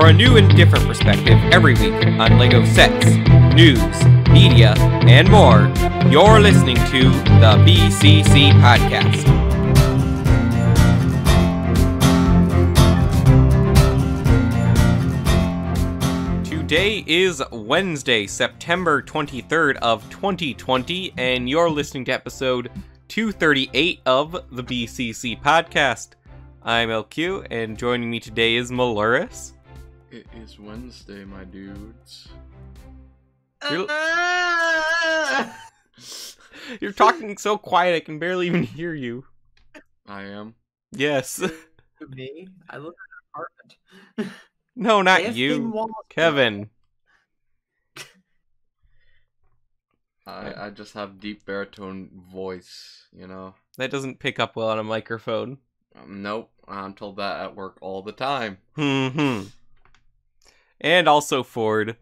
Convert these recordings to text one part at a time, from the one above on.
For a new and different perspective every week on LEGO sets, news, media, and more, you're listening to the BCC Podcast. Today is Wednesday, September 23rd of 2020, and you're listening to episode 238 of the BCC Podcast. I'm LQ, and joining me today is Maluris. It is Wednesday, my dudes. You're talking so quiet I can barely even hear you. I am? Yes. Me? I live in an apartment. No, not you. Kevin. I just have deep baritone voice, you know? That doesn't pick up well on a microphone. Nope. I'm told that at work all the time. And also Ford.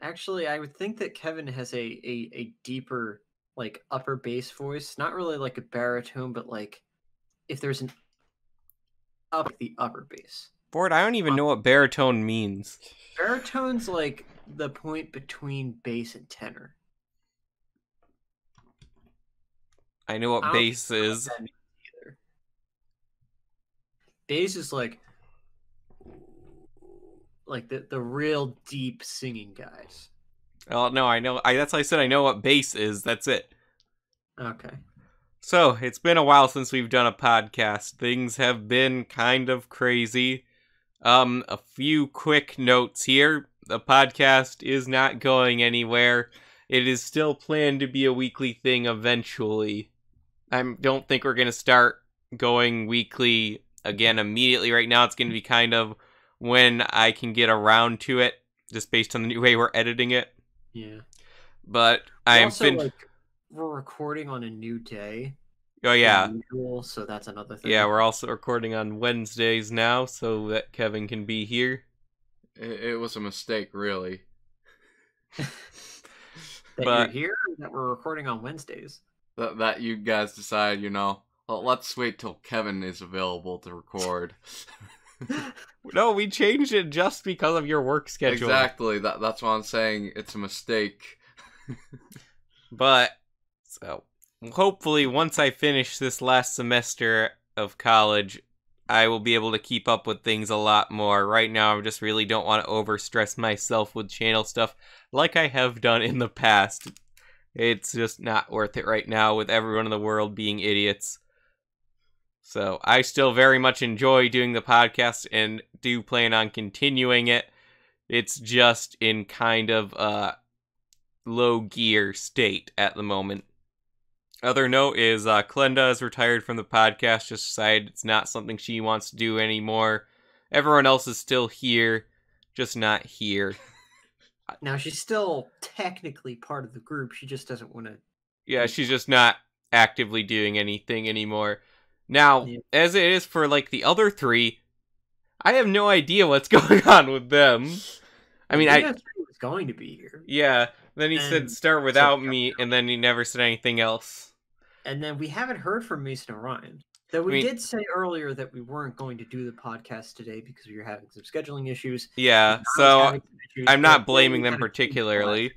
Actually, I would think that Kevin has a deeper, like, upper bass voice. Not really like a baritone, but like, if there's an the upper bass. Ford, I don't even know what baritone means. Baritone's like the point between bass and tenor. I know what bass is. Bass is like the real deep singing guys. Oh, no, I know. That's why I said I know what bass is. That's it. Okay. So, it's been a while since we've done a podcast. Things have been kind of crazy. A few quick notes here. The podcast is not going anywhere. It is still planned to be a weekly thing eventually. I don't think we're going to start going weekly again immediately. Right now, it's going to be kind of when I can get around to it, just based on the new way we're editing it. Yeah. But I am we're recording on a new day. Oh, yeah. Usual, so that's another thing. Yeah, we're also recording on Wednesdays now, so that Kevin can be here. It was a mistake, really. You're here, or that we're recording on Wednesdays? That you guys decide, you know, well, let's wait till Kevin is available to record. No, we changed it just because of your work schedule. Exactly, that's why I'm saying it's a mistake. But, so, hopefully once I finish this last semester of college, I will be able to keep up with things a lot more. Right now, I just really don't want to overstress myself with channel stuff like I have done in the past. It's just not worth it right now with everyone in the world being idiots. So, I still very much enjoy doing the podcast and do plan on continuing it. It's just in kind of a low gear state at the moment. Other note is Klenda is retired from the podcast, just decided it's not something she wants to do anymore. Everyone else is still here, just not here. Now, she's still technically part of the group, she just doesn't want to... Yeah, she's just not actively doing anything anymore. Now, as it is for, like, the other three, I have no idea what's going on with them. I mean, I was going to be here. Yeah, then he said start without me, and then he never said anything else. And then we haven't heard from Mason or Ryan. Though we did say earlier that we weren't going to do the podcast today because we were having some scheduling issues. Yeah, so I'm not blaming them particularly.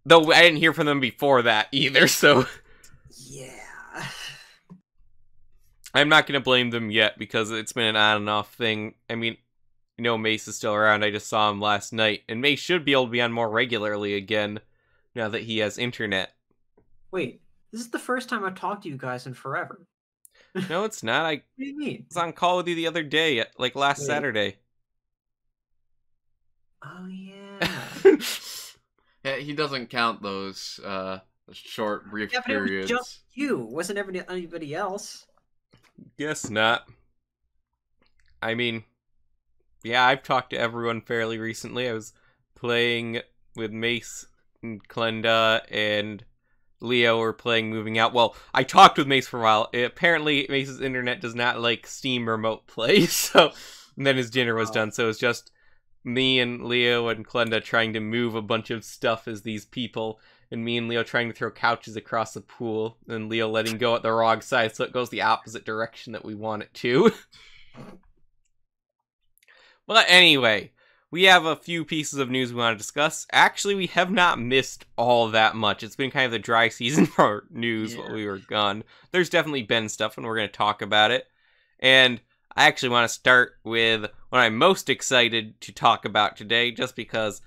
Though I didn't hear from them before that either, so... Yeah. I'm not going to blame them yet because it's been an on and off thing. I mean, you know Mace is still around. I just saw him last night. And Mace should be able to be on more regularly again now that he has internet. Wait, this is the first time I've talked to you guys in forever. No, it's not. What do you mean? I was on call with you the other day, like last Saturday. Oh, yeah. Yeah, he doesn't count those short, brief periods. It was just you. It wasn't anybody else. Guess not. I mean, yeah, I've talked to everyone fairly recently. I was playing with Mace and Klenda, and Leo were playing Moving Out. Well, I talked with Mace for a while. Apparently, Mace's internet does not like Steam Remote Play, so... And then his dinner was done, so it was just me and Leo and Klenda trying to move a bunch of stuff as these people, and me and Leo trying to throw couches across the pool, and Leo letting go at the wrong side so it goes the opposite direction that we want it to. But anyway, we have a few pieces of news we want to discuss. Actually, we have not missed all that much. It's been kind of the dry season for news while we were gone. There's definitely been stuff, and we're going to talk about it. And I actually want to start with what I'm most excited to talk about today, just because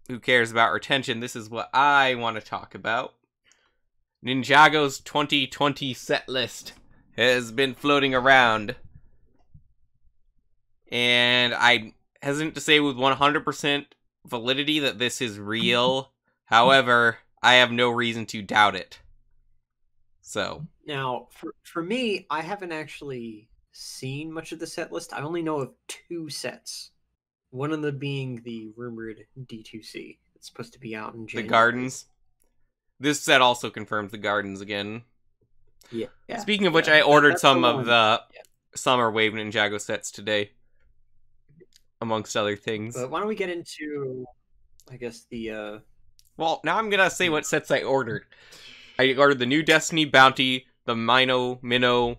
who cares about retention? This is what I want to talk about. Ninjago's 2020 set list has been floating around. And I'm hesitant to say with 100% validity that this is real. However, I have no reason to doubt it. So. Now, for me, I haven't actually seen much of the set list. I only know of 2 sets. One of them being the rumored D2C. It's supposed to be out in January. The Gardens. This set also confirms the Gardens again. Yeah. Speaking of which, I ordered some of the Summer Wave Ninjago sets today. Amongst other things. But why don't we get into, I guess, the... Well, now I'm going to say what sets I ordered. I ordered the new Destiny Bounty, the Minnow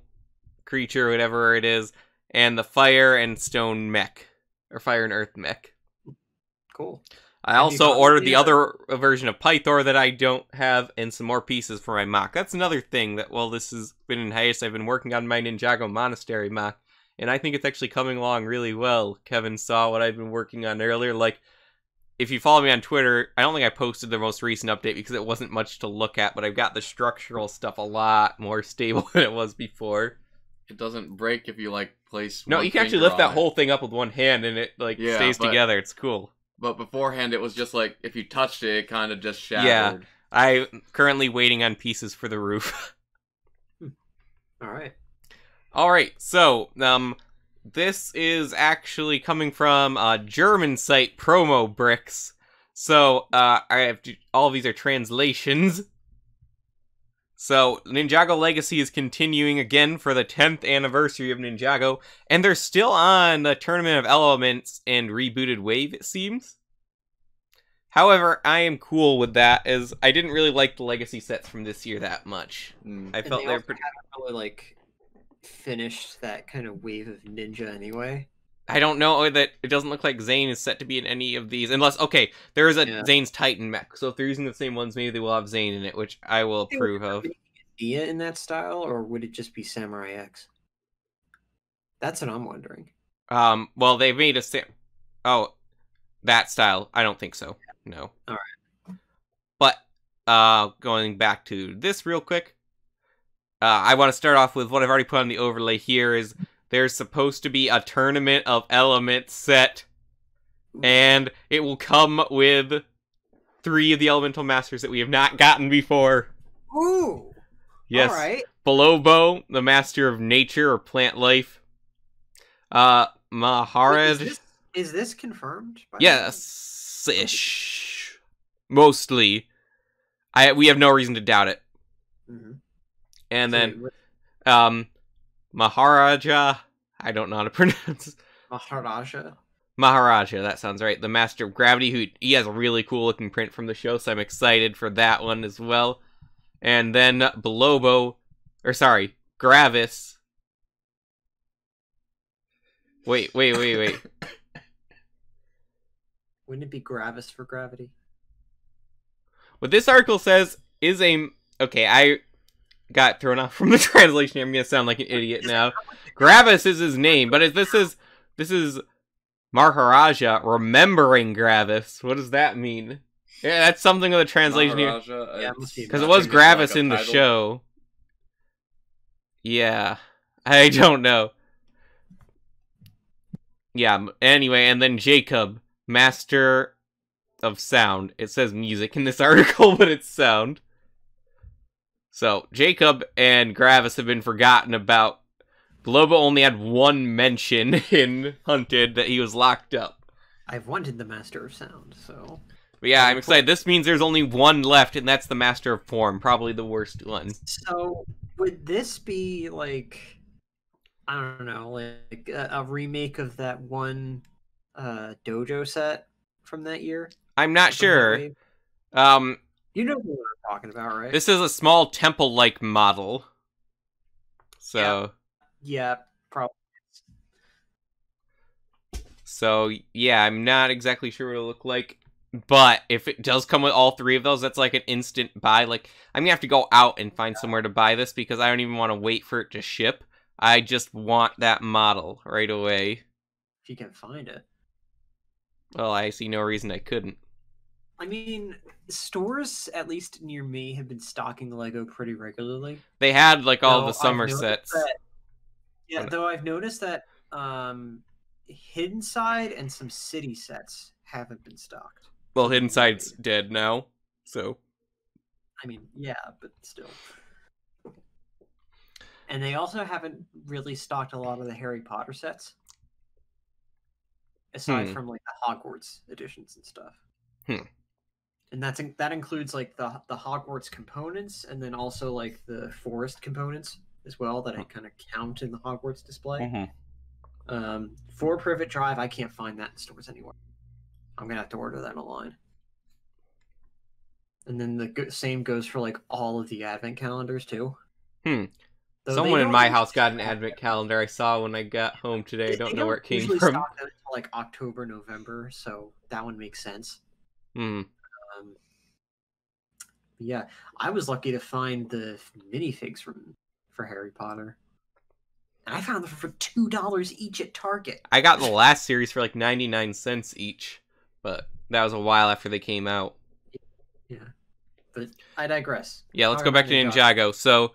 creature, whatever it is, and the Fire and Stone mech. Or Fire and Earth mech. Cool. I also ordered the other version of Pythor that I don't have, and some more pieces for my mock. That's another thing that, well, this has been in hiatus. I've been working on my Ninjago Monastery mock, and I think it's actually coming along really well. Kevin saw what I've been working on earlier. Like, if you follow me on Twitter, I don't think I posted the most recent update because it wasn't much to look at, but I've got the structural stuff a lot more stable than it was before. It doesn't break if you, like, place No, one you can actually finger lift that on whole thing up with one hand and it, like, stays together. It's cool. But beforehand, it was just, like, if you touched it, it kind of just shattered. Yeah, I'm currently waiting on pieces for the roof. Alright, so, this is actually coming from a German site, Promo Bricks. So, I have all of these are translations. So, Ninjago Legacy is continuing again for the 10th anniversary of Ninjago, and they're still on the Tournament of Elements and Rebooted Wave, it seems. However, I am cool with that, as I didn't really like the Legacy sets from this year that much. I felt they were pretty... really, like, finished that kind of wave of ninja anyway. I don't know that it doesn't look like Zane is set to be in any of these, unless, okay, there is a Zane's Titan mech, so if they're using the same ones, maybe they will have Zane in it, which I will approve of. Dia in that style, or would it just be Samurai X? That's what I'm wondering. Well, they made a that style. I don't think so. No. All right. But going back to this real quick, I want to start off with what I've already put on the overlay here. Is there's supposed to be a Tournament of Elements set, and it will come with 3 of the Elemental Masters that we have not gotten before. Ooh. Yes. All right. Belobo, the Master of Nature or Plant Life. Maharaj. Is this confirmed? Yes-ish. Mostly. We have no reason to doubt it. Mm-hmm. And then, Maharaja. I don't know how to pronounce. Maharaja, that sounds right. The Master of Gravity, he has a really cool looking print from the show, so I'm excited for that one as well. And then Gravis. Wait. Wouldn't it be Gravis for gravity? What this article says is okay, I got thrown off from the translation here. I'm gonna sound like an idiot now. Gravis is his name, but this is Maharaja remembering Gravis. What does that mean? Yeah, that's something of the translation Maharaja, here. Because it was Gravis in the show. Yeah. I don't know. Yeah, anyway, and then Jacob, Master of Sound. It says music in this article, but it's sound. So, Jacob and Gravis have been forgotten about. Globo only had 1 mention in Hunted that he was locked up. I've wanted the Master of Sound, so... But yeah, I'm excited. This means there's only 1 left, and that's the Master of Form. Probably the worst one. So, would this be, like... I don't know, like a remake of that one dojo set from that year? I'm not sure. You know what we're talking about, right? This is a small temple-like model. So... Yeah, probably. So, yeah, I'm not exactly sure what it'll look like. But if it does come with all 3 of those, that's like an instant buy. Like, I'm gonna have to go out and find somewhere to buy this because I don't even want to wait for it to ship. I just want that model right away. If you can find it. Well, I see no reason I couldn't. I mean, stores, at least near me, have been stocking Lego pretty regularly. They had, like, all Though the summer I've noticed sets. that- yeah, though I've noticed that Hidden Side and some city sets haven't been stocked. Well, Hidden Side's dead now, so... I mean, yeah, but still. And they also haven't really stocked a lot of the Harry Potter sets. Aside from, like, the Hogwarts editions and stuff. And that includes, like, the Hogwarts components, and then also, like, the forest components as well that I kind of count in the Hogwarts display. For Privet Drive, I can't find that in stores anywhere. I'm gonna have to order that online. And then the same goes for, like, all of the advent calendars too. Though someone in my house got an advent calendar I saw when I got home today. I don't know where it came from. Stock them until, like, October, November, so that one makes sense. Yeah, I was lucky to find the minifigs for Harry Potter. And I found them for $2 each at Target. I got the last series for like 99 cents each, but that was a while after they came out. Yeah, but I digress. Yeah, let's go back to Ninjago. So,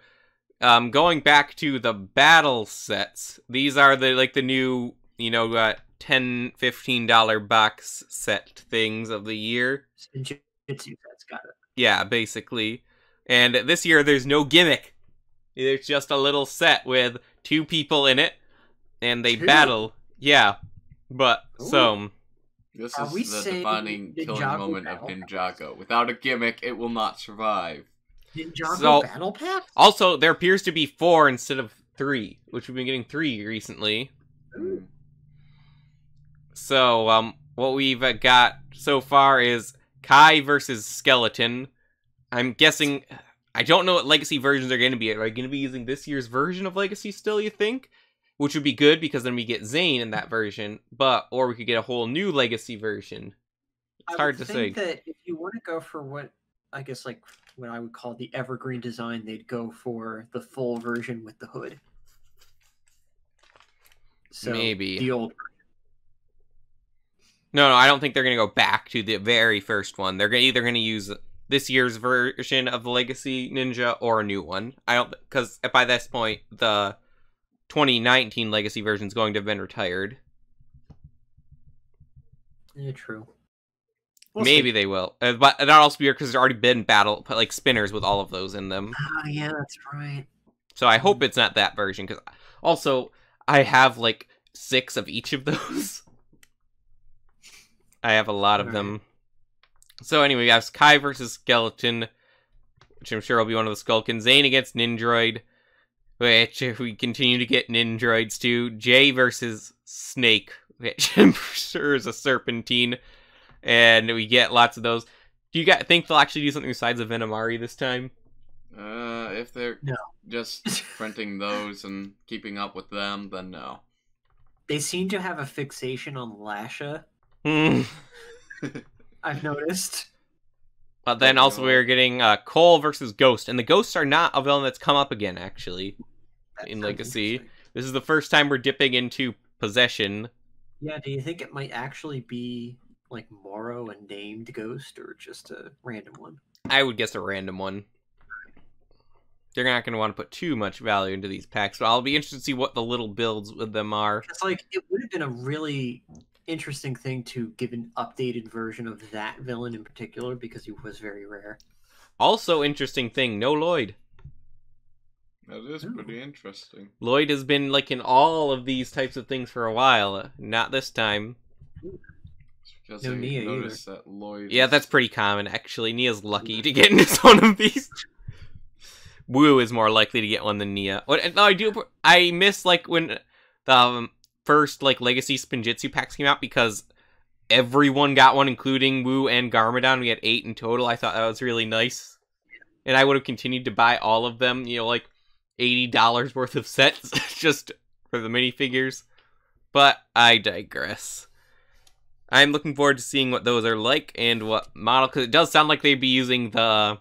going back to the battle sets, these are the new, $10, $15 box set things of the year. Jitsu sets, got it. Yeah, basically. And this year, there's no gimmick. It's just a little set with 2 people in it, and they battle. Yeah, but, so... This is the defining killing moment of Ninjago. Without a gimmick, it will not survive. Ninjago Battle Pack? Also, there appears to be 4 instead of 3, which we've been getting 3 recently. So, what we've got so far is Kai versus Skeleton. I'm guessing... I don't know what Legacy versions are going to be. Are I going to be using this year's version of Legacy still, you think? Which would be good, because then we get Zane in that version. Or we could get a whole new Legacy version. It's hard to say. I think that if you want to go for what, I guess, like, what I would call the evergreen design, they'd go for the full version with the hood. So, maybe. The old version. No, I don't think they're going to go back to the very first one. They're either going to use this year's version of the Legacy Ninja or a new one. Because by this point, the 2019 Legacy version is going to have been retired. Yeah, true. Maybe they will. But that'll also be weird because there's already been like spinners with all of those in them. Oh, yeah, that's right. So I hope it's not that version, because also, I have like 6 of each of those. I have a lot of them. So anyway, we have Kai versus Skeleton, which I'm sure will be one of the Skulkins. Zane against Nindroid, which we continue to get Nindroids too. Jay versus Snake, which I'm sure is a Serpentine. And we get lots of those. Do you guys think they'll actually do something besides a Venomari this time? If they're just printing those and keeping up with them, then no. They seem to have a fixation on Lasha. I've noticed. But then also we're getting Cole versus Ghost. And the Ghosts are not a villain that's come up again, actually, in Legacy. This is the first time we're dipping into Possession. Yeah, do you think it might actually be like Moro, a named Ghost, or just a random one? I would guess a random one. They're not going to want to put too much value into these packs, but I'll be interested to see what the little builds with them are. It's like, it would have been a really interesting thing to give an updated version of that villain in particular, because he was very rare. Also, interesting thing, no Lloyd. That is pretty interesting. Lloyd has been like in all of these types of things for a while. Not this time. Because no Nia noticed that Lloyd. Yeah, that's pretty common actually. Nia's lucky to get into one of these. Wu is more likely to get one than Nia. I miss like when the first like Legacy Spinjitzu packs came out, because everyone got one, including Wu and Garmadon. We had 8 in total. I thought that was really nice. And I would have continued to buy all of them, like $80 worth of sets just for the minifigures. But I digress. I'm looking forward to seeing what those are like and what model, because it does sound like they'd be using the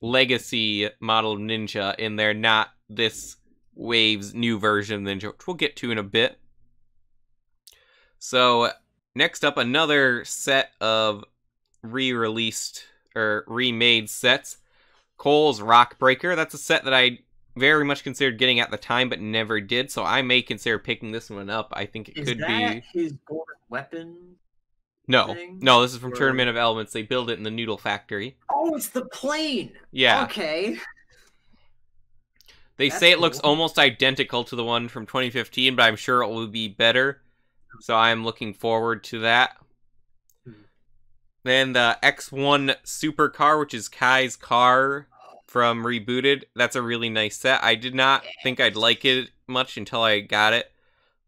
legacy model Ninja in there, not this wave's new version of Ninja, which we'll get to in a bit. So, next up, another set of re-released or remade sets. Cole's Rockbreaker. That's a set that I very much considered getting at the time, but never did. So I may consider picking this one up. I think it could be. Is that his golden weapon? No, thing? no. This is from Or... Tournament of Elements. They build it in the Noodle Factory. Oh, it's the plane. Yeah. Okay. They say it looks almost identical to the one from 2015, but I'm sure it will be better. So I'm looking forward to that. Then the X1 Supercar, which is Kai's car from Rebooted. That's a really nice set. I did not think I'd like it much until I got it.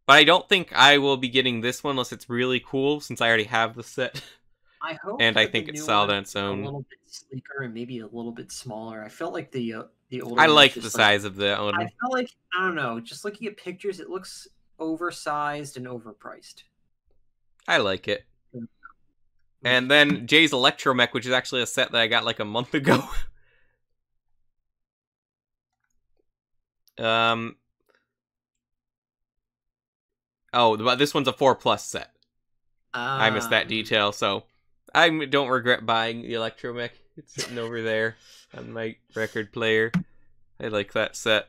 But I don't think I will be getting this one unless it's really cool, since I already have the set. I hope. And I think it's solid on its own. A little bit sleeker and maybe a little bit smaller. I felt like the older. I like the size of that one. I felt like, I don't know, just looking at pictures, it looks oversized and overpriced. I like it. And then Jay's Electromech, which is actually a set that I got like a month ago. Oh, but this one's a 4+ set. I missed that detail, so I don't regret buying the Electromech. It's sitting over there on my record player. I like that set.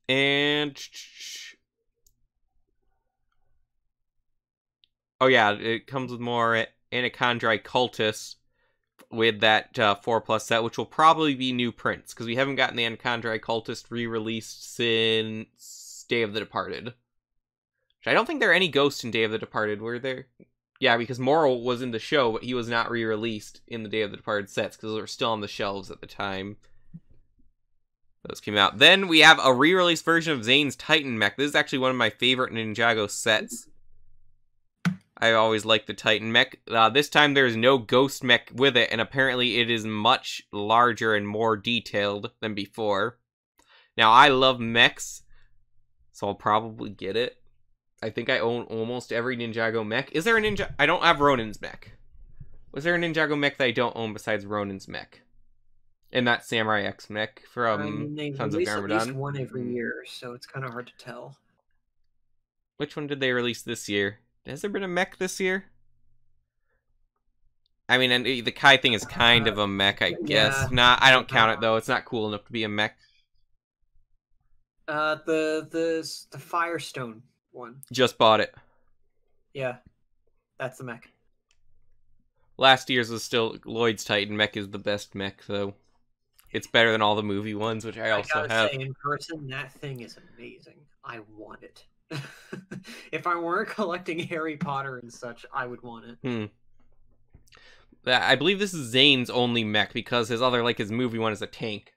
And... oh yeah, it comes with more Anachondri Cultists with that 4+ set, which will probably be new prints, because we haven't gotten the Anachondri Cultist re-released since Day of the Departed. Which I don't think there are any ghosts in Day of the Departed, were there? Yeah, because Moral was in the show, but he was not re-released in the Day of the Departed sets, because those were still on the shelves at the time those came out. Then we have a re-released version of Zane's Titan Mech. This is actually one of my favorite Ninjago sets. I always like the Titan Mech. This time there is no Ghost Mech with it, and apparently it is much larger and more detailed than before. Now, I love mechs, so I'll probably get it. I think I own almost every Ninjago mech. Is there a Ninja... I don't have Ronin's mech. Was there a Ninjago mech that I don't own besides Ronin's mech? And that Samurai X mech from Sons of Garmadon? At least one every year, so it's kind of hard to tell. Which one did they release this year? Has there been a mech this year? I mean, and the Kai thing is kind of a mech, I guess. Yeah. Nah, I don't count it, though. It's not cool enough to be a mech. The Firestone one. Just bought it. Yeah. That's the mech. Last year's was still... Lloyd's Titan mech is the best mech, though. It's better than all the movie ones, which I also gotta have. say, in person, that thing is amazing. I want it. If I weren't collecting Harry Potter and such, I would want it. I believe this is Zane's only mech, because his other, like, his movie one is a tank.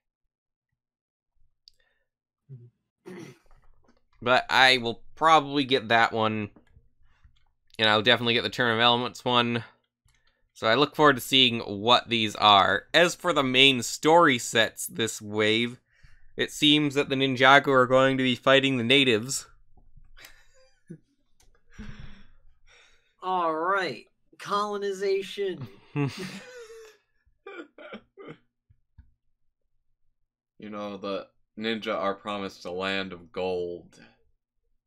But I will probably get that one. And I'll definitely get the Turn of Elements one. So I look forward to seeing what these are. As for the main story sets this wave, it seems that the Ninjago are going to be fighting the natives. Alright. Colonization. You know, the ninja are promised a land of gold.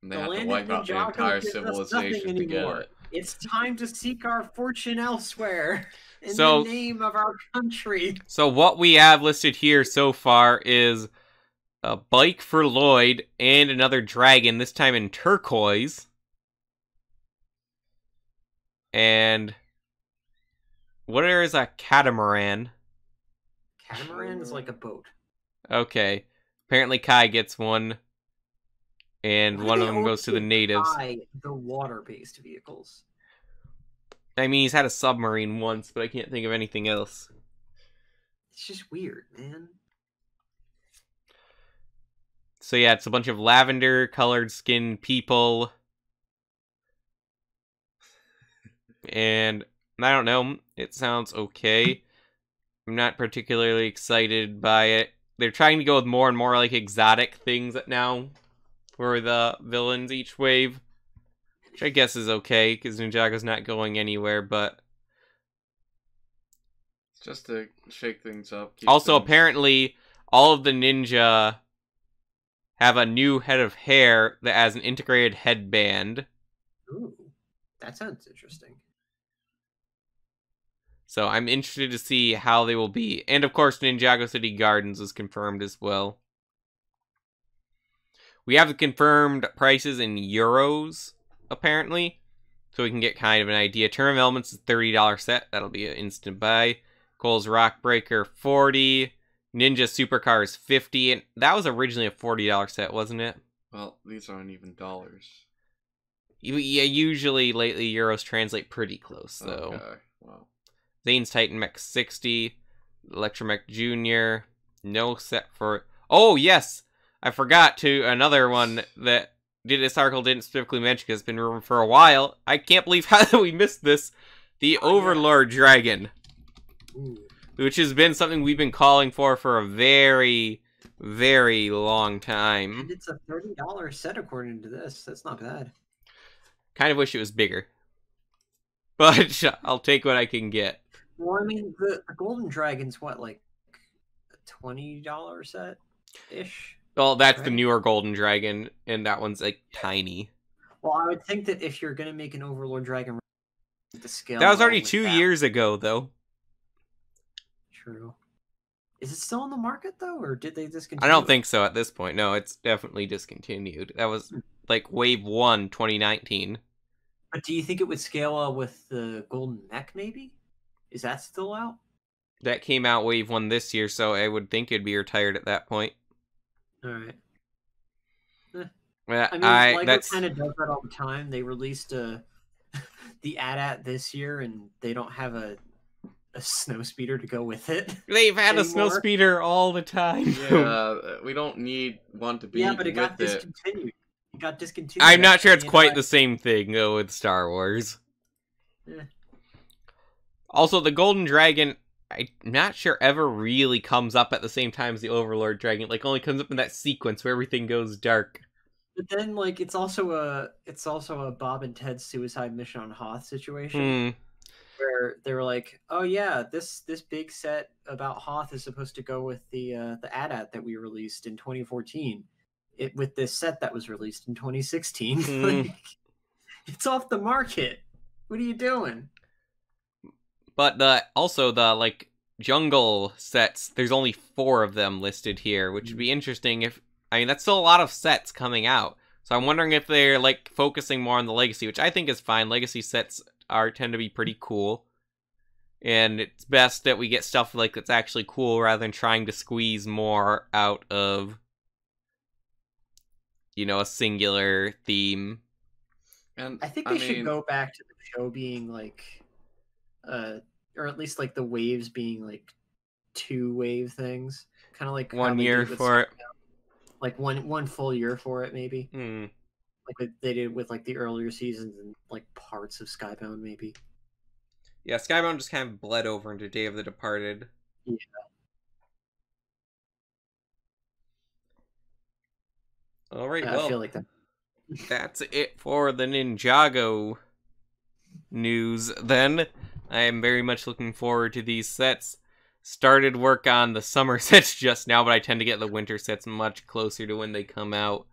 And they The have to land wipe of out the Ninjago entire gives us civilization nothing to get anymore. it. It's time to seek our fortune elsewhere. In So- the name of our country. So what we have listed here so far is a bike for Lloyd and another dragon, this time in turquoise. And what is a catamaran? Catamaran is like a boat. Okay. Apparently Kai gets one. And Why one do of they them goes to the always natives. buy the water-based vehicles? I mean, he's had a submarine once, but I can't think of anything else. It's just weird, man. So yeah, it's a bunch of lavender-colored skinned people. And I don't know, it sounds okay. I'm not particularly excited by it. They're trying to go with more and more like exotic things now for the villains each wave. which I guess is okay because Ninjago's not going anywhere. But Just to shake things up. Keep also, things... apparently, all of the ninja have a new head of hair that has an integrated headband. Ooh, that sounds interesting. So I'm interested to see how they will be. And of course, Ninjago City Gardens is confirmed as well. We have the confirmed prices in euros, apparently. So we can get kind of an idea. Term of Elements is $30 set. That'll be an instant buy. Cole's Rock Breaker, $40. Ninja Supercar is $50. And that was originally a $40 set, wasn't it? Well, these aren't even dollars. Yeah, usually lately euros translate pretty close, so. Okay, wow. Zane's Titan Mech 60. Electromech Jr. No set for... Oh, yes! I forgot to another one that this article didn't specifically mention because it's been rumored for a while. I can't believe how we missed this. The Overlord Dragon. Ooh. Which has been something we've been calling for a very, very long time. And it's a $30 set according to this. That's not bad. Kind of wish it was bigger. But I'll take what I can get. Well, I mean, the Golden Dragon's what, like a $20 set-ish? Well, that's right? the newer Golden Dragon, and that one's, like, tiny. Well, I would think that if you're going to make an Overlord Dragon, the scale... That was already 2 years ago, though. True. Is it still on the market, though, or did they discontinue I don't it? think so at this point. No, it's definitely discontinued. That was, like, Wave 1, 2019. But do you think it would scale with the Golden Mech, maybe? Is that still out? That came out Wave 1 this year, so I would think it'd be retired at that point. Alright. Yeah, I mean, LEGO kind of does that all the time. They released the AT-AT this year, and they don't have a snow speeder to go with it. They've had anymore. a snow speeder all the time. Yeah, we don't need one to be Yeah, but it got with discontinued. It got discontinued. I'm not sure it's quite the same thing, though, with Star Wars. Yeah. Also, the Golden Dragon, I'm not sure ever really comes up at the same time as the Overlord Dragon. Like, only comes up in that sequence where everything goes dark. But then, like, it's also a Bob and Ted's Suicide Mission on Hoth situation. Where they were like, "Oh yeah, this big set about Hoth is supposed to go with the AT-AT that we released in 2014, with this set that was released in 2016. Like, it's off the market. What are you doing?" But also the like jungle sets, there's only 4 of them listed here, which would be interesting if I mean that's still a lot of sets coming out. So I'm wondering if they're like focusing more on the legacy, which I think is fine. Legacy sets tend to be pretty cool. And it's best that we get stuff like that's actually cool rather than trying to squeeze more out of, you know, a singular theme. And I think they should go back to the show being like, or at least like the waves being like 2 wave things, kind of like 1 year for it, like one full year for it, maybe. Like they did with like the earlier seasons and like parts of Skybound, maybe. Yeah, Skybound just kind of bled over into Day of the Departed. Yeah. All right, well, I feel like that. That's it for the Ninjago news, then. I am very much looking forward to these sets. Started work on the summer sets just now, but I tend to get the winter sets much closer to when they come out.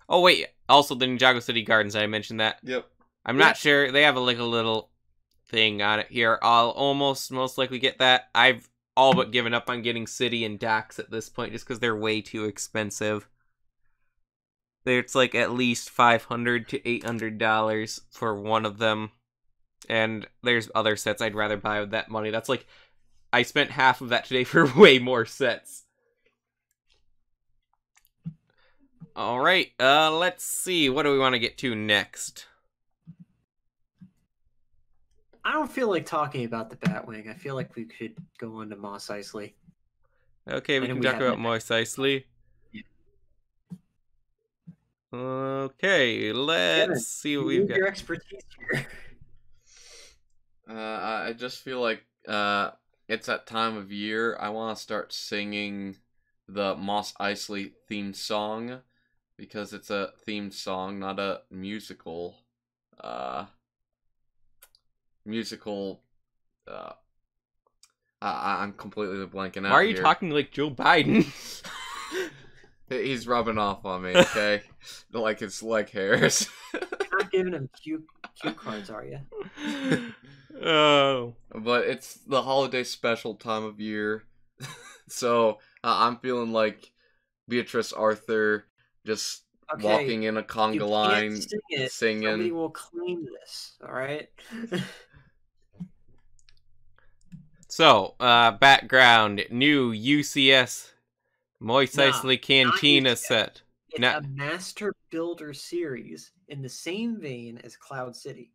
Oh, wait. Also, the Ninjago City Gardens, I mentioned that. Yep. I'm not sure. They have a little thing on it here. I'll almost most likely get that. I've all but given up on getting City and Dax at this point just because they're way too expensive. It's like at least $500 to $800 for one of them. And there's other sets I'd rather buy with that money. That's like, I spent half of that today for way more sets. Alright, let's see. What do we want to get to next? I don't feel like talking about the Batwing. I feel like we could go on to Mos Eisley. Okay, we can talk about Mos Eisley. Yeah. Okay, let's see what we've got. Your expertise here. I just feel like it's that time of year. I want to start singing the Mos Eisley theme song because it's a theme song, not a musical. musical. I'm completely blanking out. Why are you here. talking like Joe Biden? He's rubbing off on me, okay? Like his leg hairs. You're not giving him cue cards, are you? Oh. But it's the holiday special time of year. So I'm feeling like Beatrice Arthur just walking in a conga You line, can't sing it. singing. Somebody will claim this, alright? So, background, new UCS Moist Eisley Cantina set. It's a Master Builder series in the same vein as Cloud City.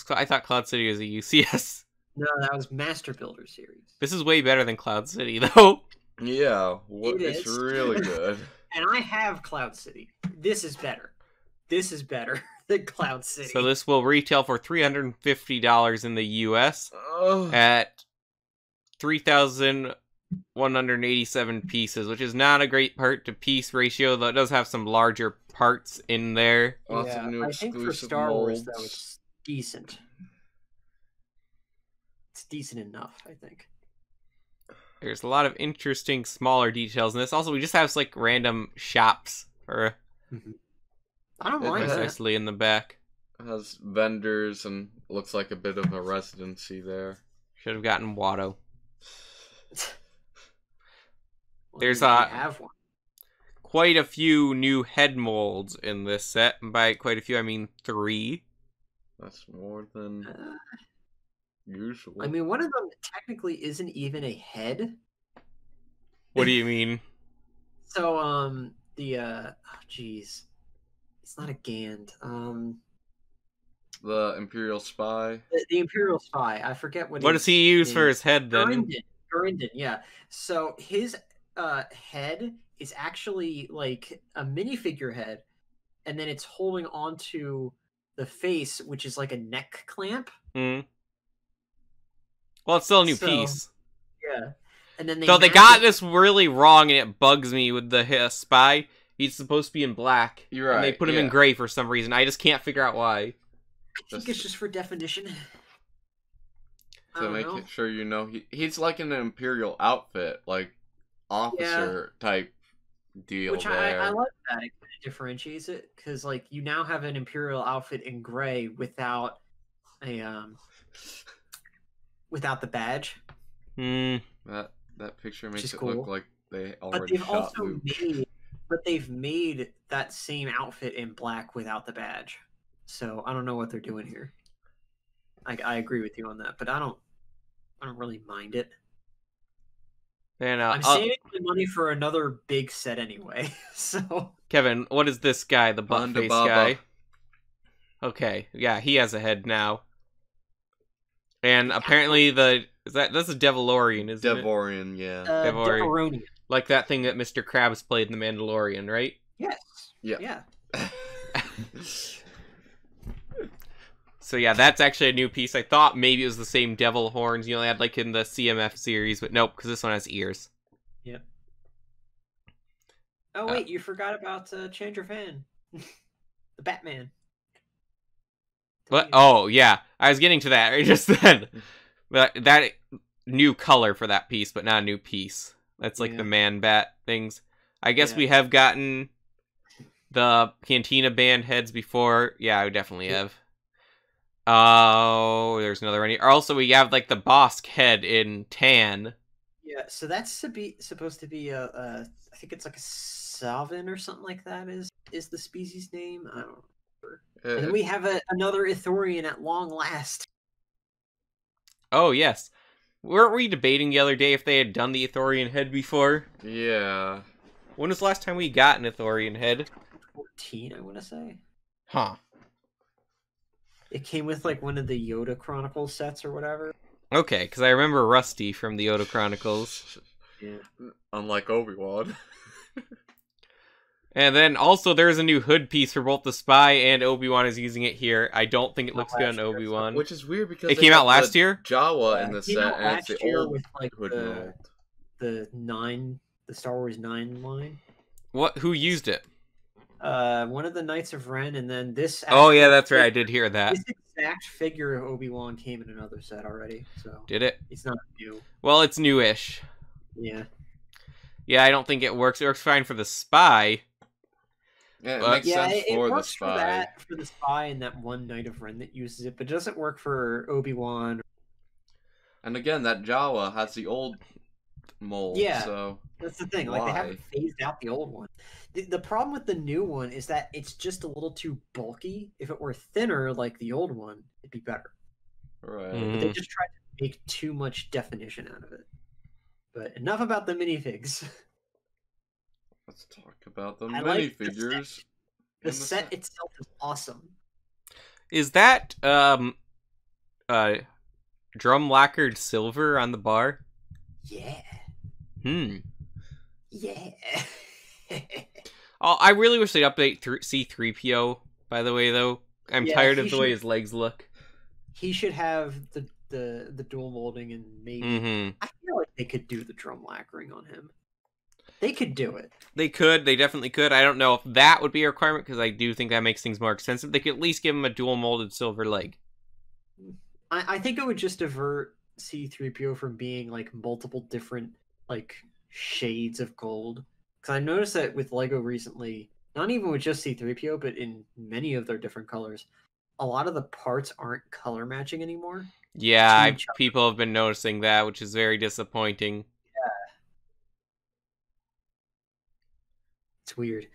I thought Cloud City was a UCS. No, that was Master Builder series. This is way better than Cloud City, though. Yeah, it's really good. And I have Cloud City. This is better. This is better than Cloud City. So this will retail for $350 in the US at 3,187 pieces, which is not a great part-to-piece ratio, though it does have some larger parts in there. Lots of new I think for exclusive Star Wars, molds. though, it's decent. It's decent enough, I think. There's a lot of interesting smaller details in this. Also, we just have like random shops for I don't mind that. nicely in the back. It has vendors and looks like a bit of a residency there. Should have gotten Watto. Well, There's you have one. quite a few new head molds in this set. And by quite a few, I mean 3. That's more than usual. I mean, one of them technically isn't even a head. What do you mean? So, jeez. It's not a Gand. The Imperial Spy. The Imperial Spy. I forget what. What does he use for his head then? Gurindon, yeah. So his head is actually like a minifigure head, and then it's holding onto the face, which is like a neck clamp. Mm. Well, it's still a new piece. Yeah. And then they got this really wrong, and it bugs me with the spy. He's supposed to be in black. You're right. And they put him in gray for some reason. I just can't figure out why. I think it's just for definition. To make it sure you know he's like in an Imperial outfit, like officer type deal. Which there. I like that. It kind of differentiates it because like you now have an Imperial outfit in gray without a without the badge. That picture makes it look like they already but they've shot also Luke. they've made that same outfit in black without the badge. So I don't know what they're doing here. I agree with you on that, but I don't really mind it. And I'm saving my money for another big set anyway. So Kevin, what is this guy, the butt face guy? Okay, yeah, he has a head now. And apparently that's a Devilorian, isn't it? Devorian, yeah. Devoronian. Like that thing that Mr. Krabs played in The Mandalorian, right? Yes. Yeah. So yeah, that's actually a new piece. I thought maybe it was the same devil horns you had like in the CMF series, but nope, because this one has ears. Yep. Oh wait, you forgot about Change Your Fan. The Batman. What? Oh yeah, I was getting to that right just then. But that new color for that piece, but not a new piece. That's like the man bat things. I guess we have gotten the Cantina band heads before. Yeah, I definitely have. Oh, there's another one here. Also, we have like the Bosk head in tan. Yeah, so that's supposed to be I think it's like a Salvin or something like that is the species name. I don't remember. And then we have another Ithorian at long last. Oh yes, weren't we debating the other day if they had done the Ithorian head before? Yeah. When was the last time we got an Ithorian head? 14, I want to say. Huh. It came with like one of the Yoda Chronicles sets or whatever. Okay, because I remember Rusty from the Yoda Chronicles. Yeah. Unlike Obi-Wan. And then also there's a new hood piece for both the Spy and Obi-Wan is using it here. I don't think it looks good on Obi-Wan. Which is weird because it came out last year? Jawa in the set, and it's the old with like hood mold. The Star Wars 9 line. What? Who used it? One of the Knights of Ren, and then this. Oh yeah, that's right. I did hear that. This exact figure of Obi-Wan came in another set already, so did it? It's not new. Well, it's newish. Yeah. Yeah, I don't think it works. It works fine for the spy. Yeah, it makes sense for the spy. For the spy and that one Knight of Ren that uses it, but it doesn't work for Obi-Wan. And again, that Jawa has the old mold. Yeah, so that's the thing. Like, they haven't phased out the old one. The problem with the new one is that it's just a little too bulky. If it were thinner like the old one, it'd be better. Right. But they just tried to make too much definition out of it. But enough about the minifigs. Let's talk about the minifigures. The set itself is awesome. Is that drum lacquered silver on the bar? Yeah. Yeah. Oh, I really wish they'd update C-3PO, by the way, though. I'm tired of the way his legs look. He should have the dual molding, and maybe I feel like they could do the drum lacquering on him. They could do it. They could. They definitely could. I don't know if that would be a requirement, because I do think that makes things more expensive. They could at least give him a dual molded silver leg. I think it would just divert C-3PO from being like multiple different like shades of gold. Because I noticed that with Lego recently, not even with just C-3PO, but in many of their different colors, a lot of the parts aren't color matching anymore. Yeah, people have been noticing that, which is very disappointing. Yeah. It's weird.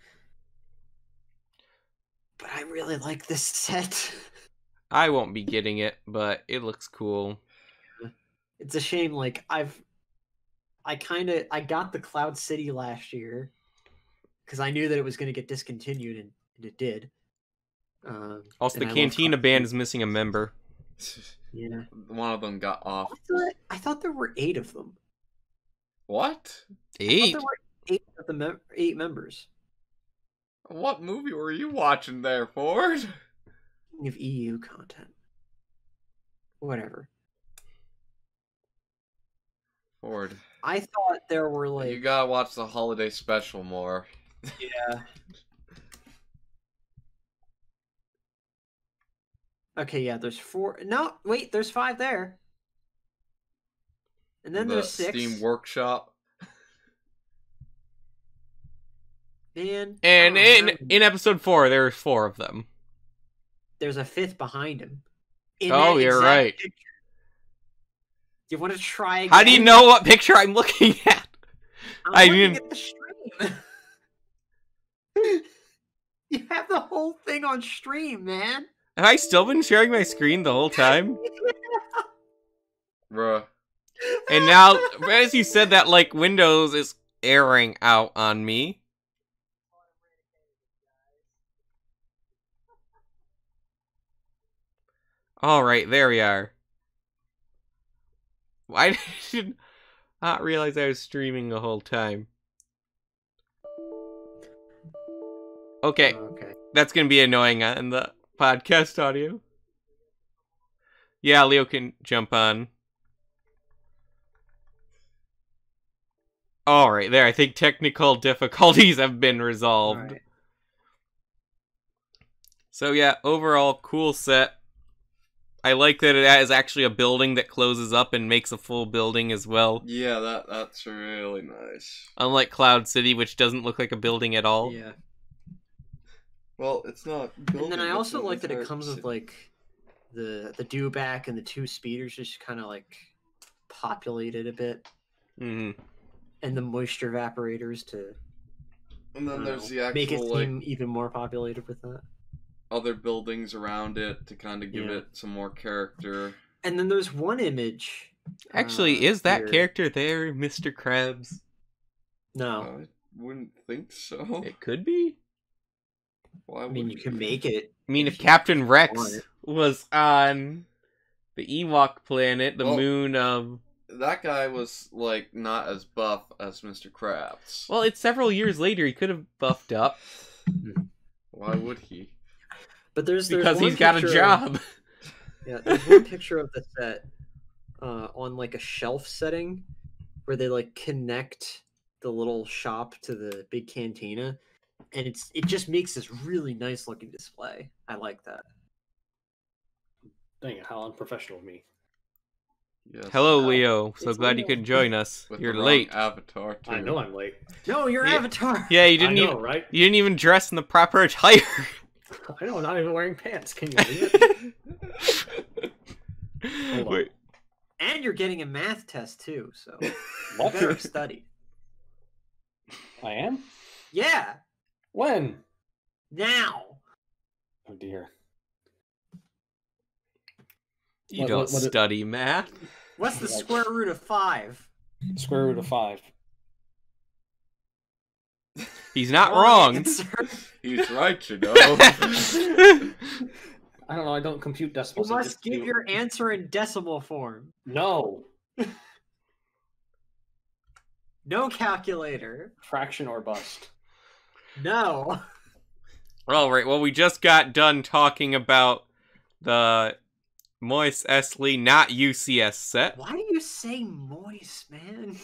But I really like this set. I won't be getting it, but it looks cool. It's a shame, like, I got the Cloud City last year, because I knew that it was going to get discontinued, and it did. Also, the Cantina band is missing a member. Yeah. One of them got off. I thought there were 8 of them. What? 8? There were 8 members. What movie were you watching there, Ford? Of EU content. Whatever. Ford. I thought there were like... You gotta watch the holiday special more. Yeah. Okay, yeah, there's 4. No, wait, there's 5 there. And then there's 6. Steam Workshop. Man. And in episode 4, there's 4 of them. There's a 5th behind him. Oh, you're right. Picture. Do you want to try again? How do you know what picture I'm looking at? I'm looking at the stream. You have the whole thing on stream, man. Have I still been sharing my screen the whole time? Bruh. And now, as you said that, like, Windows is airing out on me. Alright, there we are. I did not realize I was streaming the whole time. Okay. That's gonna be annoying on the podcast audio. Yeah, Leo can jump on. Alright, there. I think technical difficulties have been resolved. Right. So yeah, overall, cool set. I like that it is actually a building that closes up and makes a full building as well. Yeah, that's really nice. Unlike Cloud City, which doesn't look like a building at all. Yeah. Well, it's not. And then I also like that it comes with like the dewback and the 2 speeders just kind of like populated a bit. Mm-hmm. And the moisture evaporators to. And then there's the actual make it seem even more populated with that. Other buildings around it to kind of give it some more character. And then there's one image. Actually, is that character there, Mr. Krabs? No. I wouldn't think so. It could be. Why I mean, you can make it. I mean, if Captain Rex was on the Ewok planet, the moon of... That guy was, like, not as buff as Mr. Krabs. Well, it's several years later. He could have buffed up. Why would he? But there's because he's got a job. Yeah, there's one picture of the set on like a shelf setting where they like connect the little shop to the big cantina, And it just makes this really nice looking display. I like that. Dang it, how unprofessional of me. Yes. Hello, Leo. So It's glad you Leo. could join us. With You're the wrong late. avatar too. I know I'm late. No, your Yeah. avatar. Yeah, you I didn't know, even right? you didn't even dress in the proper attire. I know, I'm not even wearing pants. Can you believe it? Hold on. Wait. And you're getting a math test too, so you What? better have studied. I am? Yeah, When? now. Oh dear. You What- don't what- what- study math. What's the square root of 5? Square root of 5. He's not wrong. answer. He's right, you know. I don't know, I don't compute You decimals. I must just give do- your answer in decimal form. No. No calculator. Fraction or bust. No. All right. Well, we just got done talking about the Moise Eisley, not UCS set. Why do you say moist, man?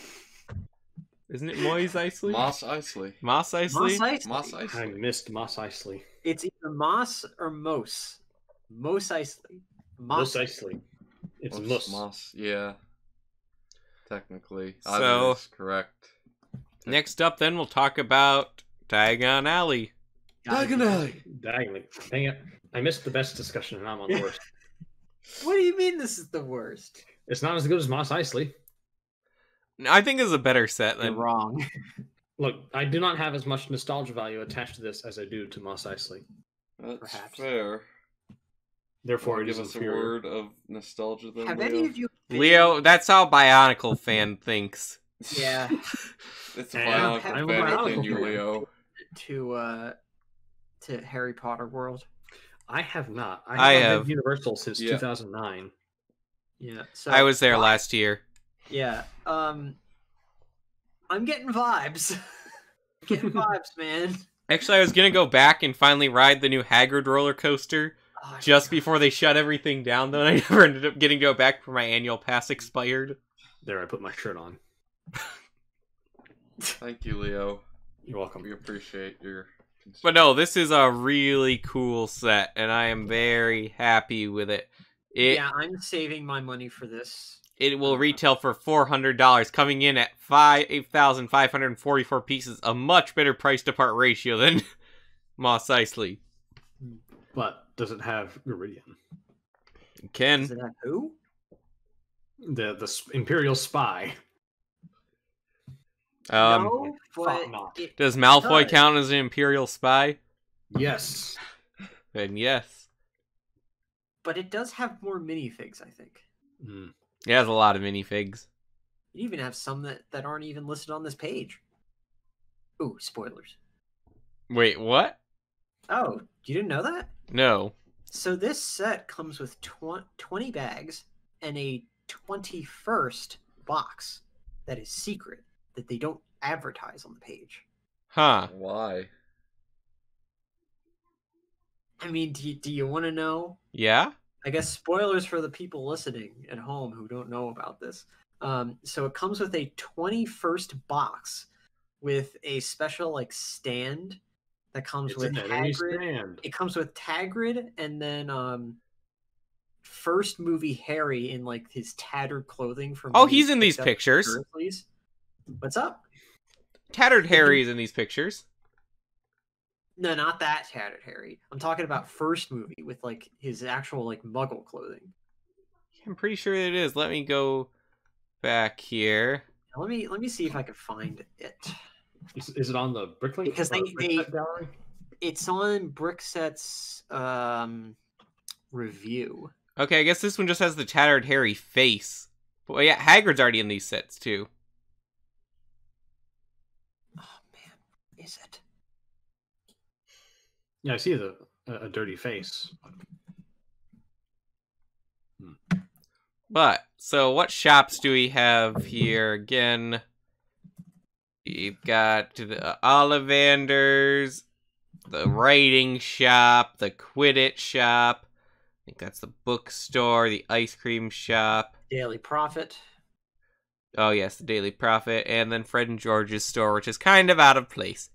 Isn't it Moise Eisley? Moss Eisley. Moss Eisley? Moss Eisley. Moss I Eisley. missed Moss Eisley. It's either Moss or Mos. Mos Eisley. Moss Eisley. It's Muss. Moss. Yeah. Technically. So- Either is correct. Next up, then, we'll talk about Diagon Alley. Diagonally. Diagonally. Dang it. I missed the best discussion and I'm on the worst. What do you mean this is the worst? It's not as good as Moss Eisley. I think it's a better set You're than. wrong. Look, I do not have as much nostalgia value attached to this as I do to Moss Eisley. That's Perhaps. fair. Therefore, it Give is us a inferior. word of nostalgia then, Have Leo? any of you been- Leo, that's how Bionicle fan thinks. Yeah. It's a And violent I'm a fan Bionicle you, fan. Leo. to Harry Potter World? I have not. I I have. have Universal since Yeah. 2009. Yeah. So I was there last year. Yeah. I'm getting vibes. Getting vibes, man. Actually, I was gonna go back and finally ride the new Hagrid roller coaster Oh, I just forgot. before they shut everything down, though, and I never ended up getting to go back before my annual pass expired. There, I put my shirt on. Thank you, Leo. You're welcome. We appreciate your. But no, this is a really cool set, and I am very happy with it. Yeah, I'm saving my money for this. It will retail for $400, coming in at 8,544 pieces, a much better price to part ratio than Moss Eisley. But does it have Iridium? Does Ken, it have who? The Imperial Spy. No, but thought not. does Malfoy does. count as an Imperial spy? Yes. Then yes. But it does have more minifigs, I think. Mm. It has a lot of minifigs. You even have some that aren't even listed on this page. Ooh, spoilers. Wait, what? Oh, you didn't know that? No. So this set comes with 20 bags and a 21st box that is secret, that they don't advertise on the page. Huh. Why? I mean, do you want to know? Yeah? I guess spoilers for the people listening at home who don't know about this. So it comes with a 21st box with a special like stand that comes It's with an enemy Hagrid. stand. It comes with Hagrid and then first movie Harry in like his tattered clothing from. Oh, when he he's in these picked up pictures. Dursleys. What's up? Tattered Harry's in these pictures. No, not that tattered Harry. I'm talking about first movie with like his actual like Muggle clothing. I'm pretty sure it is. Let me go back here. Let me see if I can find it. Is it on the Bricklink? Because they- Brickset gallery? It's on Brickset's review. Okay, I guess this one just has the Tattered Harry face. But yeah, Hagrid's already in these sets, too. Oh man, is it? Yeah, I see a dirty face. But, so what shops do we have here? Again, we've got the Ollivanders, the writing shop, the Quidditch shop. I think that's the bookstore, the ice cream shop. Daily Prophet. Oh yes, the Daily Prophet, and then Fred and George's store, which is kind of out of place.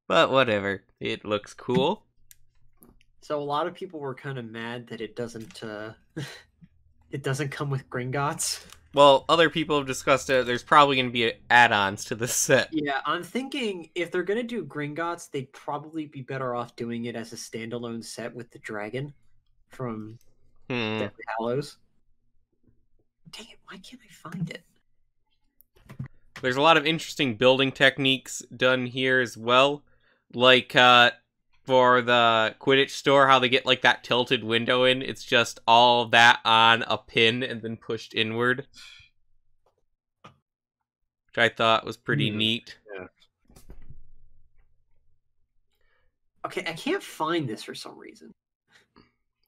But whatever. It looks cool. So a lot of people were kind of mad that it doesn't it doesn't come with Gringotts. Well, other people have discussed it. There's probably going to be add-ons to this set. Yeah, I'm thinking if they're going to do Gringotts, they'd probably be better off doing it as a standalone set with the dragon from Deathly Hallows. Dang it, why can't I find it? There's a lot of interesting building techniques done here as well. Like, for the Quidditch store, how they get, like, that tilted window in. It's just all that on a pin and then pushed inward. Which I thought was pretty neat. Yeah. Okay, I can't find this for some reason.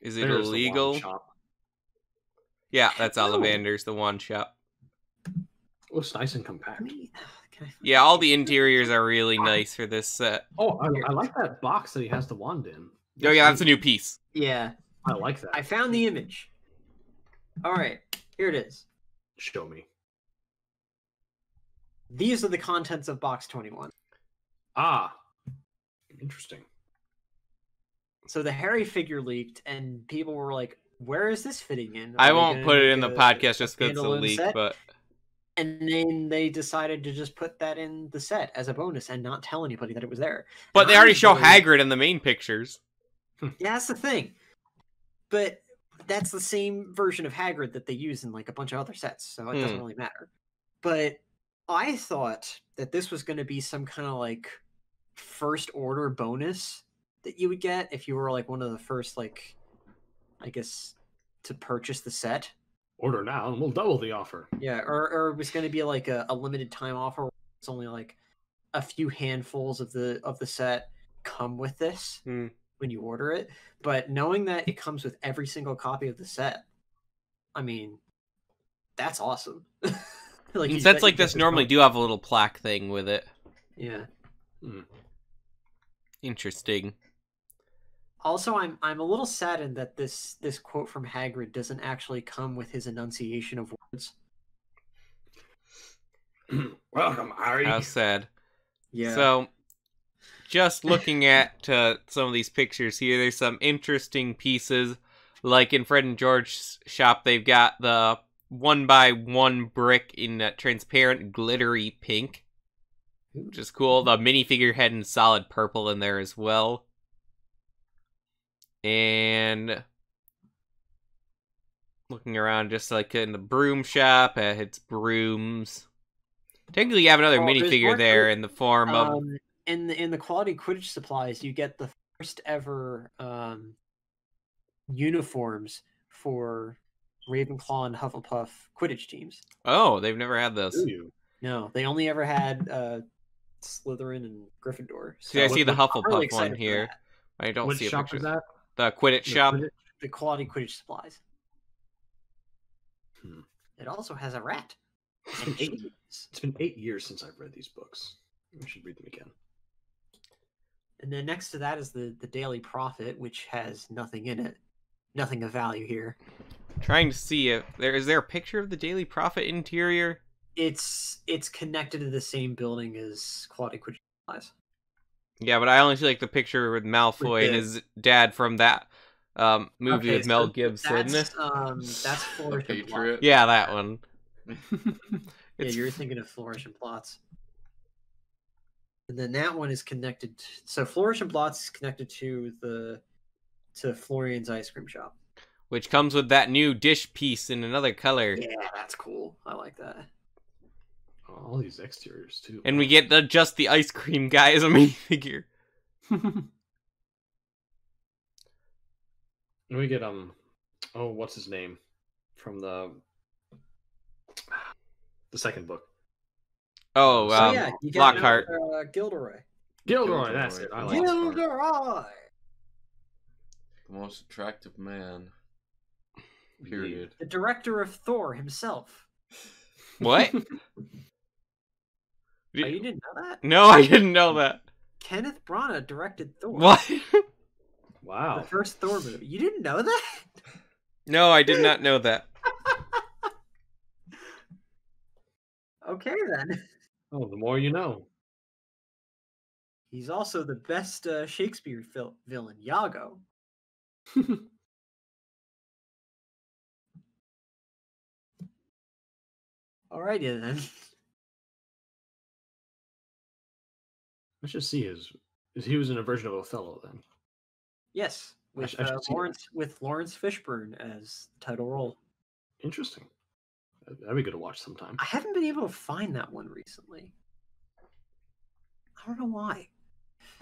Is it illegal? Yeah, that's Ollivander's, the wand shop. Looks nice and compact. Yeah, all the interiors are really nice for this set. Oh, I like that box that he has the wand in. Oh yeah, that's a new piece. Yeah. I like that. I found the image. Alright, here it is. Show me. These are the contents of box 21. Ah. Interesting. So the Harry figure leaked, and people were like, where is this fitting in? I won't put it in the podcast just because it's a leak, but... And then they decided to just put that in the set as a bonus and not tell anybody that it was there. But they already show Hagrid in the main pictures. Yeah, that's the thing. But that's the same version of Hagrid that they use in like a bunch of other sets, so it doesn't really matter. But I thought that this was going to be some kind of like first order bonus that you would get if you were like one of the first, like, I guess, to purchase the set. Order now and we'll double the offer. Yeah, or it was going to be like a limited time offer where it's only like a few handfuls of the set come with this when you order it. But knowing that it comes with every single copy of the set, I mean, that's awesome. Like sets like this normally do have a little plaque thing with it. Yeah. Interesting. Also, I'm a little saddened that this quote from Hagrid doesn't actually come with his enunciation of words. Welcome, Harry. How sad. Yeah. So, just looking at some of these pictures here, there's some interesting pieces. Like in Fred and George's shop, they've got the 1x1 brick in a transparent, glittery pink, which is cool. The minifigure head in solid purple in there as well. And looking around just like in the broom shop, it's brooms. Technically, you have another minifigure there in the form of... In the quality Quidditch supplies, you get the first ever uniforms for Ravenclaw and Hufflepuff Quidditch teams. Oh, they've never had those. No, they only ever had Slytherin and Gryffindor. So see, I see the Hufflepuff really one here. I don't see a shop picture. Is that? The Quidditch shop. The quality Quidditch supplies. It also has a rat. It's been 8 years since I've read these books. We should read them again. And then next to that is the Daily Prophet, which has nothing in it. Nothing of value here. Trying to see if is there a picture of the Daily Prophet interior? It's connected to the same building as quality Quidditch supplies. Yeah, but I only see like the picture with Malfoy and his dad from that movie with Mel Gibson. That's Flourish and Plot. Yeah, that one. Yeah, you're thinking of Flourish and Plots. And then that one is connected. So Flourish and Plots is connected to Florian's ice cream shop, which comes with that new dish piece in another color. Yeah, that's cool. I like that. All these exteriors too. And we get just the ice cream guy as a minifigure. And we get what's his name from the second book? Oh, you get Lockhart. Gilderoy. Gilderoy, that's it. I like Gilderoy. The most attractive man. Period. The director of Thor himself. What? Oh, you didn't know that? No, I didn't know that. Kenneth Branagh directed Thor. What? Wow. The first Thor movie. You didn't know that? No, I did not know that. Okay, then. Oh, the more you know. He's also the best Shakespeare villain, Iago. Alrighty then. Let's just see he was in a version of Othello then. Yes, with I should see Lawrence Fishburne as the title role. Interesting. That'd be good to watch sometime. I haven't been able to find that one recently. I don't know why.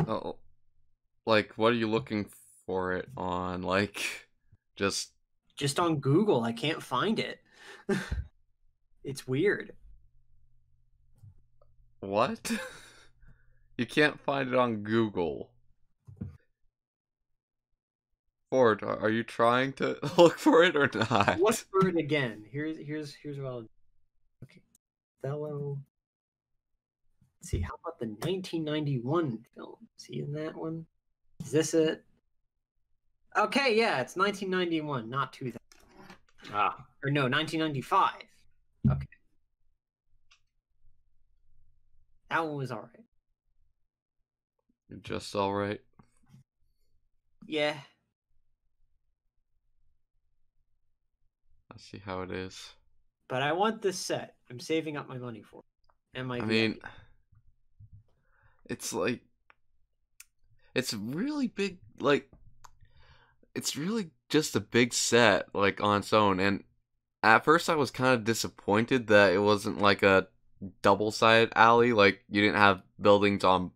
Oh, like, what are you looking for it on? Like, just on Google. I can't find it. It's weird. what? You can't find it on Google. Ford, are you trying to look for it or not? Look for it again. Here's what I'll. Okay, Othello. Let's see. How about the 1991 film? See in that one? Is this it? Okay, yeah, it's 1991, not 2000. Or no, 1995. Okay. That one was alright. Just alright. Yeah. Let's see how it is. But I want this set. I'm saving up my money for it. And my I mean, it's like, it's really big, like, it's really just a big set, like, on its own. And at first I was kind of disappointed that it wasn't like a double-sided alley. Like, you didn't have buildings on,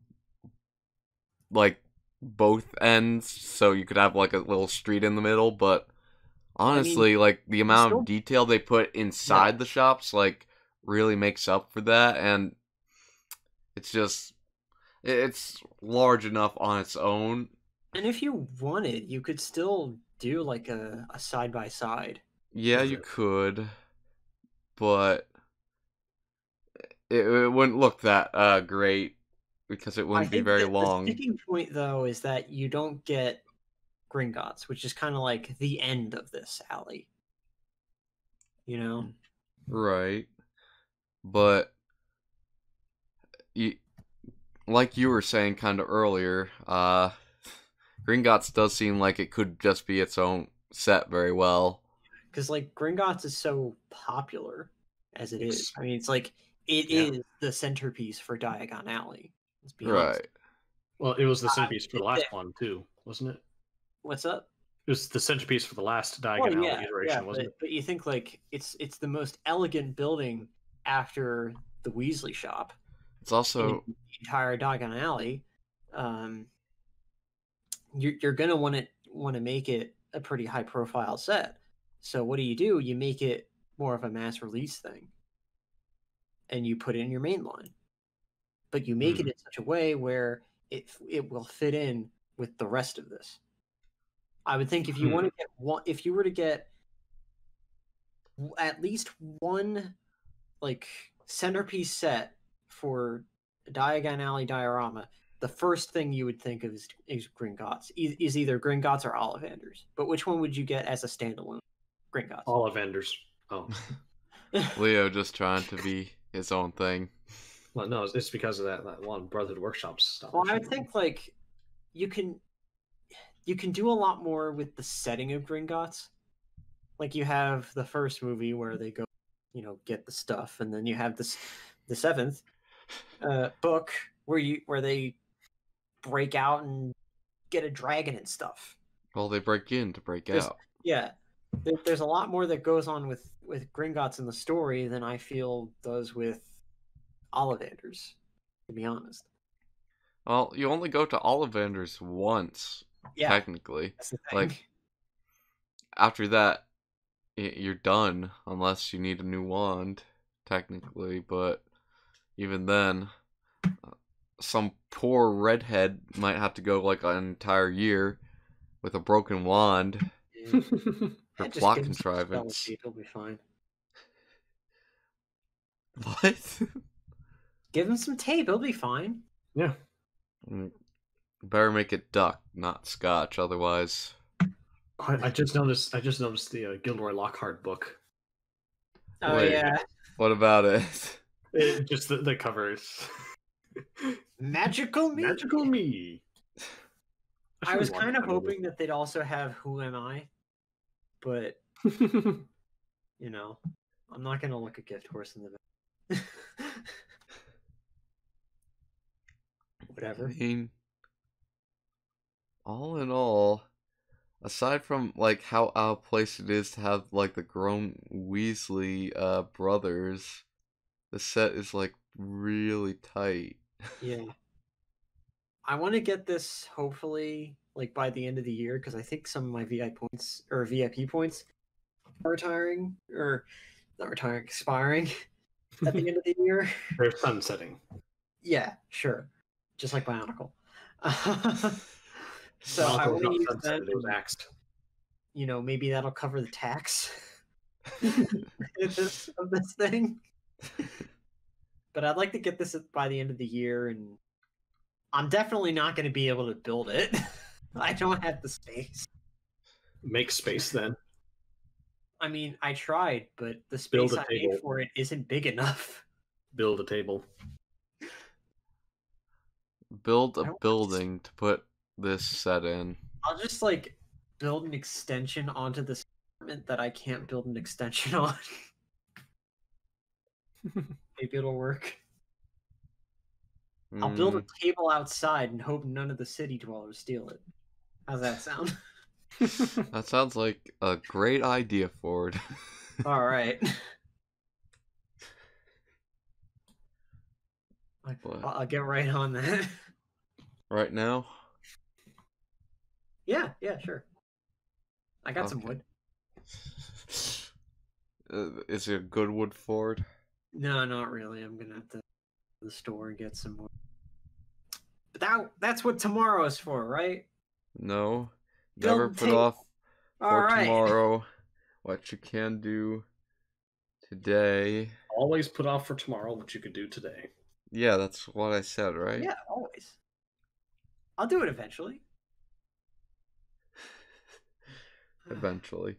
like, both ends, so you could have, like, a little street in the middle. But honestly, like, the amount of detail they put inside the shops, like, really makes up for that. And it's just, it's large enough on its own. And if you wanted, you could still do like a side-by-side. Yeah, you could, but it wouldn't look that great because it wouldn't be very long. The sticking point, though, is that you don't get Gringotts, which is kind of like the end of this alley. You know? Right. But like you were saying kind of earlier, Gringotts does seem like it could just be its own set very well. Because, like, Gringotts is so popular as it is. I mean, it's like, it is the centerpiece for Diagon Alley. Let's be honest. Right. Well, it was the centerpiece for the last one, too, wasn't it? What's up? It was the centerpiece for the last Diagon Alley iteration, wasn't it? But you think, like, it's the most elegant building after the Weasley shop. It's also the entire Diagon Alley. You're gonna want to make it a pretty high profile set. So what do? You make it more of a mass release thing, and you put it in your main line, but you make it in such a way where it will fit in with the rest of this. I would think if you want to get one, if you were to get at least one like centerpiece set for Diagon Alley diorama, the first thing you would think of is Gringotts. Is either Gringotts or Ollivanders. But which one would you get as a standalone? Gringotts. Ollivanders. Oh. Leo just trying to be his own thing. Well, no, it's because of that one Brotherhood Workshops stuff. Well, I would think like you can do a lot more with the setting of Gringotts. Like you have the first movie where they go, get the stuff, and then you have the seventh book where they break out and get a dragon and stuff. Well, they break in to break out. Yeah, there's a lot more that goes on with Gringotts in the story than I feel does with Ollivanders, to be honest. Well, you only go to Ollivanders once, technically. That's the thing. Like, after that, you're done, unless you need a new wand, technically. But even then, some poor redhead might have to go like an entire year with a broken wand for plot contrivance. It'll be fine. What? Give him some tape, it'll be fine. Yeah. Better make it duck, not scotch, otherwise. I just noticed the Gilderoy Lockhart book. Oh, yeah. What about it? Just the covers. Magical me. Magical me. I was kind of hoping that they'd also have Who Am I, but you know, I'm not gonna look a gift horse in the back. Whatever. I mean, all in all, aside from like how out of place it is to have like the grown Weasley brothers, the set is like really tight. Yeah. I want to get this hopefully like by the end of the year because I think some of my VIP points are retiring or not retiring, expiring at the end of the year. They're sunsetting. Yeah, sure. Just like Bionicle. So I want to use that. It was axed. You know, maybe that'll cover the tax of this thing. But I'd like to get this by the end of the year, and I'm definitely not going to be able to build it. I don't have the space. Make space then. I mean, I tried, but the space I made for it isn't big enough. Build a table. Build a building to put this set in. I'll just like build an extension onto this apartment that I can't build an extension on. Maybe it'll work. I'll build a table outside and hope none of the city dwellers steal it. How's that sound? That sounds like a great idea, Ford. All right. I'll get right on that. Right now? Yeah, sure. I got some wood. Is it a good wood, Ford? No, not really. I'm gonna have to go to the store and get some more. But that's what tomorrow is for, right? No. Never put off for tomorrow what you can do today. Always put off for tomorrow what you could do today. Yeah, that's what I said, right? Yeah, always. I'll do it eventually. Eventually.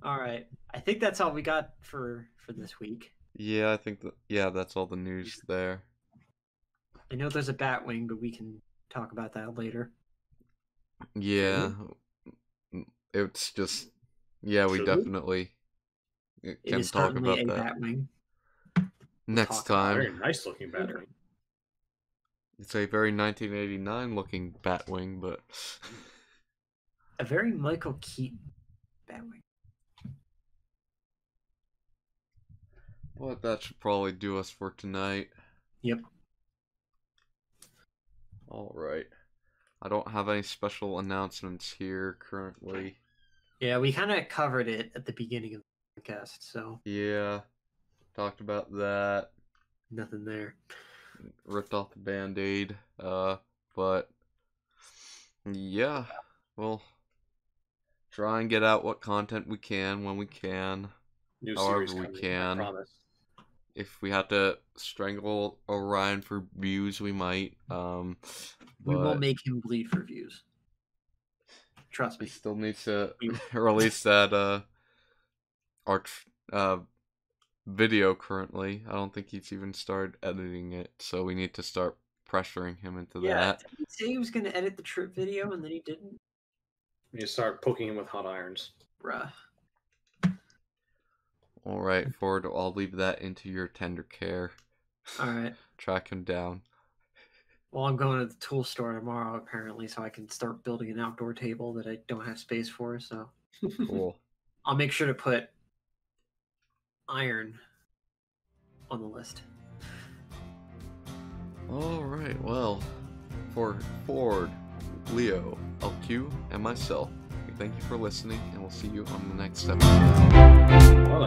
All right. I think that's all we got for this week. Yeah, I think that's all the news there. I know there's a Batwing, but we can talk about that later. Yeah. It's just we definitely can talk about that. Batwing. Next time. Very nice looking Batwing. It's a very 1989 looking Batwing, but a very Michael Keaton Batwing. Well, that should probably do us for tonight. Yep. All right. I don't have any special announcements here currently. Yeah, we kind of covered it at the beginning of the podcast, so. Yeah. Talked about that. Nothing there. Ripped off the Band-Aid. But yeah. We'll try and get out what content we can when we can. However we can. I promise. If we have to strangle Orion for views, we might. We will make him bleed for views. Trust me. He still needs to release that video currently. I don't think he's even started editing it, so we need to start pressuring him into that. Did he say he was going to edit the trip video and then he didn't? You start poking him with hot irons. Bruh. Alright, Ford, I'll leave that into your tender care. Alright. Track him down. Well, I'm going to the tool store tomorrow, apparently, so I can start building an outdoor table that I don't have space for, so. Cool. I'll make sure to put iron on the list. Alright, well, for Ford, Leo, LQ, and myself, we thank you for listening, and we'll see you on the next episode. Well,